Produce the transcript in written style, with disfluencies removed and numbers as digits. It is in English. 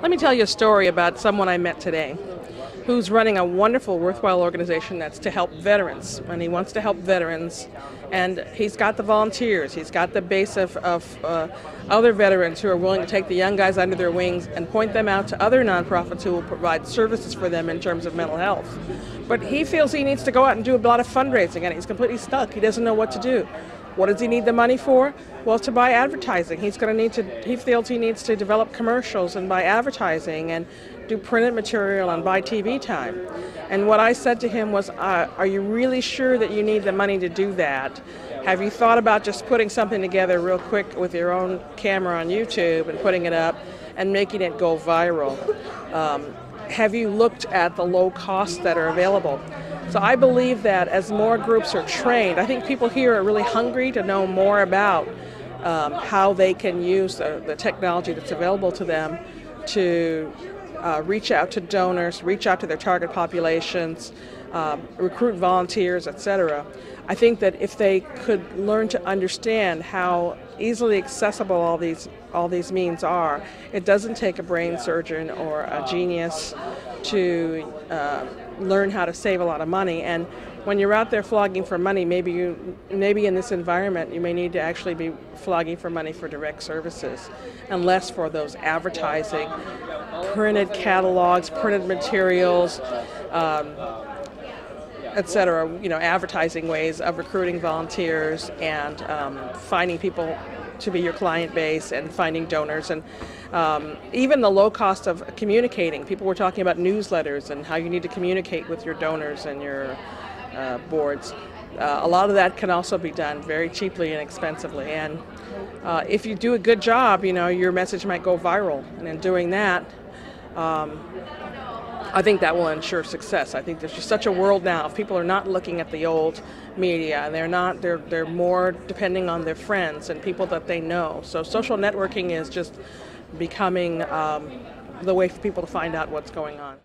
Let me tell you a story about someone I met today who's running a wonderful, worthwhile organization that's to help veterans. And he wants to help veterans. And he's got the volunteers. He's got the base of other veterans who are willing to take the young guys under their wings and point them out to other nonprofits who will provide services for them in terms of mental health. But he feels he needs to go out and do a lot of fundraising, and he's completely stuck. He doesn't know what to do. What does he need the money for? Well, to buy advertising. He feels he needs to develop commercials and buy advertising and do printed material and buy TV time. And what I said to him was, are you really sure that you need the money to do that? Have you thought about just putting something together real quick with your own camera on YouTube and putting it up and making it go viral? Have you looked at the low costs that are available? So I believe that as more groups are trained, I think people here are really hungry to know more about how they can use the technology that's available to them to reach out to donors, reach out to their target populations, recruit volunteers, etc. I think that if they could learn to understand how easily accessible all these means are, it doesn't take a brain surgeon or a genius to learn how to save a lot of money. And when you're out there flogging for money, maybe in this environment you may need to actually be flogging for money for direct services and less for those advertising, printed catalogs, printed materials, etc. Advertising ways of recruiting volunteers and finding people to be your client base and finding donors, and even the low cost of communicating. People were talking about newsletters and how you need to communicate with your donors and your boards. A lot of that can also be done very cheaply and inexpensively, and if you do a good job, your message might go viral, and in doing that, I think that will ensure success. I think there's just such a world now. People are not looking at the old media, and they're more depending on their friends and people that they know. So social networking is just becoming the way for people to find out what's going on.